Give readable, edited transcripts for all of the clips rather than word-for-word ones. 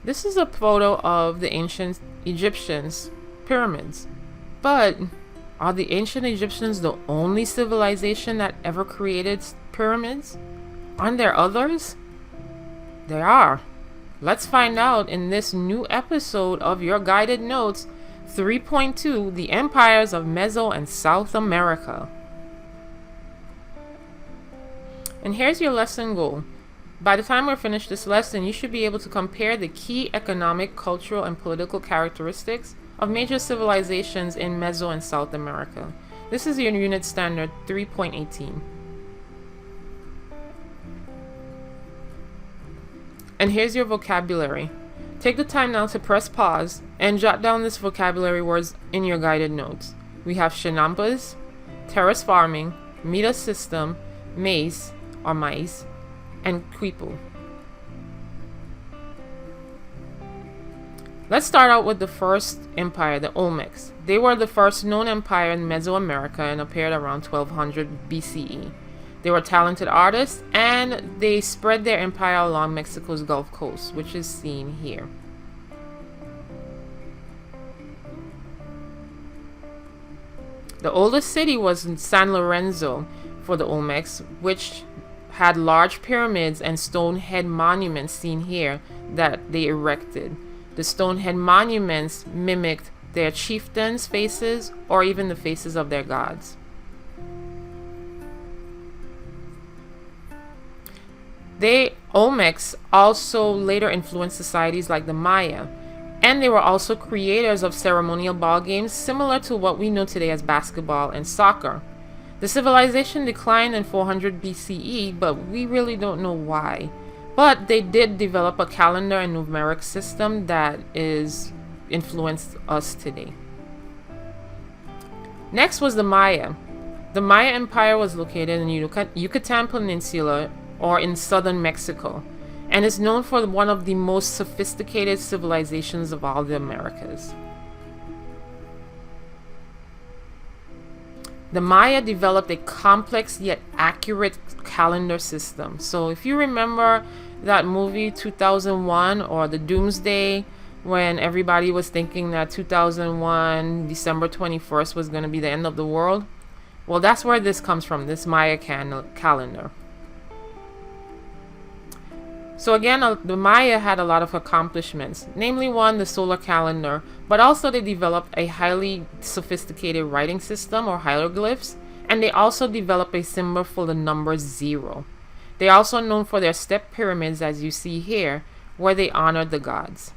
This is a photo of the ancient Egyptians' pyramids. But are the ancient Egyptians the only civilization that ever created pyramids? Aren't there others? There are. Let's find out in this new episode of your guided notes 3.2, The Empires of Meso and South America. And here's your lesson goal. By the time we're finished this lesson, you should be able to compare the key economic, cultural, and political characteristics of major civilizations in Meso and South America. This is your unit standard 3.18. And here's your vocabulary. Take the time now to press pause and jot down this vocabulary words in your guided notes. We have chinampas, terrace farming, meter system, maize or mice, and quipu. Let's start out with the first empire, the Olmecs. They were the first known empire in Mesoamerica and appeared around 1200 BCE. They were talented artists and they spread their empire along Mexico's Gulf Coast, which is seen here. The oldest city was in San Lorenzo for the Olmecs, which had large pyramids and stone head monuments seen here that they erected. The stone head monuments mimicked their chieftains' faces or even the faces of their gods. The Olmecs also later influenced societies like the Maya, and they were also creators of ceremonial ball games similar to what we know today as basketball and soccer. The civilization declined in 400 BCE, but we really don't know why. But they did develop a calendar and numeric system that is influenced us today. Next was the Maya. The Maya Empire was located in Yucatan Peninsula or in southern Mexico, and is known for one of the most sophisticated civilizations of all the Americas. The Maya developed a complex yet accurate calendar system. So if you remember that movie 2001 or the Doomsday, when everybody was thinking that 2001 December 21st was going to be the end of the world, well, that's where this comes from, this Maya calendar. So again, the Maya had a lot of accomplishments, namely one, the solar calendar, but also they developed a highly sophisticated writing system or hieroglyphs, and they also developed a symbol for the number 0. They are also known for their step pyramids, as you see here, where they honored the gods.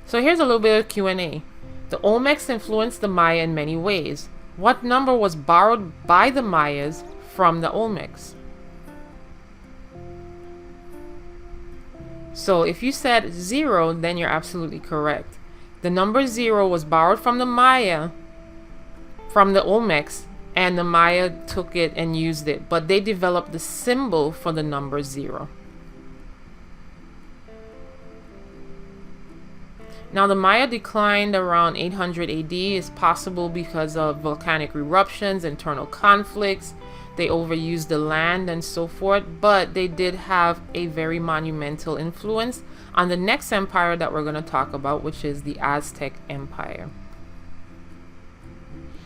So here's a little bit of Q&A. The Olmecs influenced the Maya in many ways. What number was borrowed by the Mayas from the Olmecs? So if you said 0, then you're absolutely correct. The number 0 was borrowed from the Maya, from the Olmecs, and the Maya took it and used it, but they developed the symbol for the number 0. Now the Maya declined around 800 AD. It's possible because of volcanic eruptions, internal conflicts, they overused the land and so forth, but they did have a very monumental influence on the next empire that we're going to talk about, which is the Aztec Empire.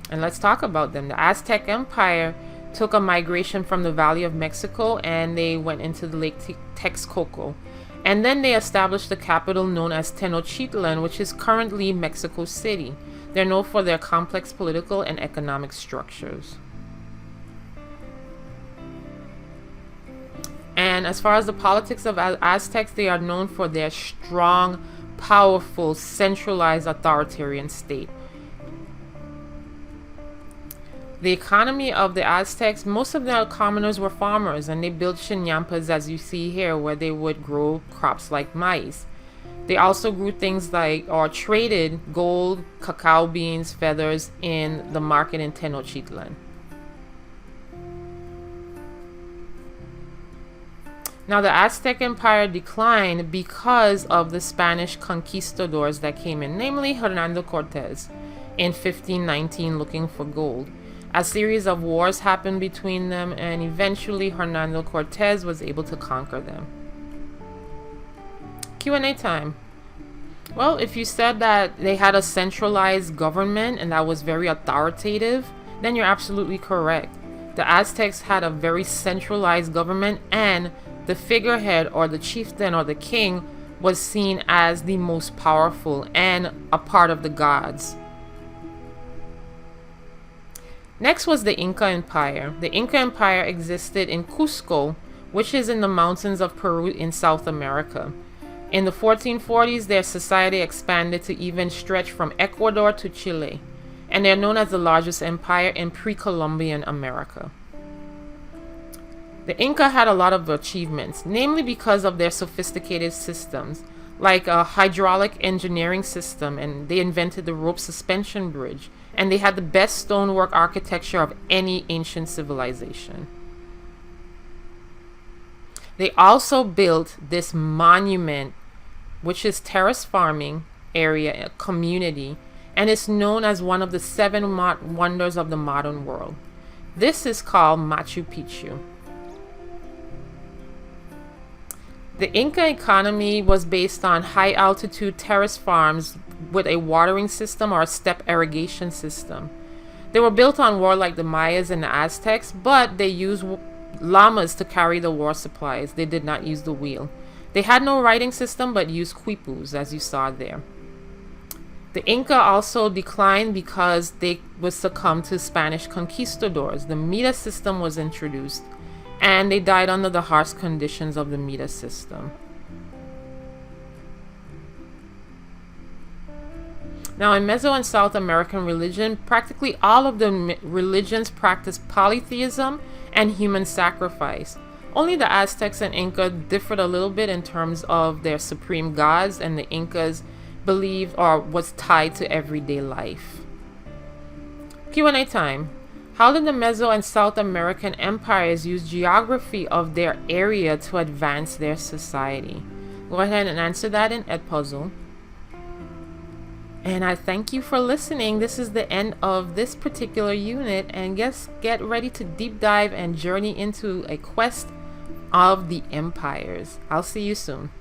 And let's talk about them. The Aztec Empire took a migration from the Valley of Mexico and they went into the Lake Texcoco. And then they established the capital known as Tenochtitlan, which is currently Mexico City. They're known for their complex political and economic structures. And as far as the politics of Aztecs, they are known for their strong, powerful, centralized authoritarian state. The economy of the Aztecs, most of the commoners were farmers, and they built chinampas, as you see here, where they would grow crops like maize. They also grew things like, or traded gold, cacao beans, feathers in the market in Tenochtitlan. Now the Aztec Empire declined because of the Spanish conquistadors that came in, namely Hernando Cortez in 1519 looking for gold. A series of wars happened between them, and eventually Hernando Cortez was able to conquer them. Q&A time. Well, if you said that they had a centralized government and that was very authoritative, then you're absolutely correct. The Aztecs had a very centralized government, and the figurehead or the chieftain or the king was seen as the most powerful and a part of the gods. Next was the Inca Empire. The Inca Empire existed in Cusco, which is in the mountains of Peru in South America. In the 1440s, their society expanded to even stretch from Ecuador to Chile, and they're known as the largest empire in pre-Columbian America. The Inca had a lot of achievements, namely because of their sophisticated systems, like a hydraulic engineering system, and they invented the rope suspension bridge, and they had the best stonework architecture of any ancient civilization. They also built this monument, which is terrace farming area, a community, and it's known as one of the 7 wonders of the modern world. This is called Machu Picchu. The Inca economy was based on high altitude terrace farms with a watering system or a step irrigation system. They were built on war like the Mayas and the Aztecs, but they used llamas to carry the war supplies. They did not use the wheel. They had no writing system but used quipus, as you saw there. The Inca also declined because they would succumb to Spanish conquistadors. The meter system was introduced, and they died under the harsh conditions of the meter system. Now, in Meso and South American religion, practically all of the religions practice polytheism and human sacrifice. Only the Aztecs and Inca differed a little bit in terms of their supreme gods, and the Incas believed or was tied to everyday life. Q&A time. How did the Meso and South American empires use geography of their area to advance their society? Go ahead and answer that in Edpuzzle. And I thank you for listening. This is the end of this particular unit, and get ready to deep dive and journey into a quest of the empires. I'll see you soon.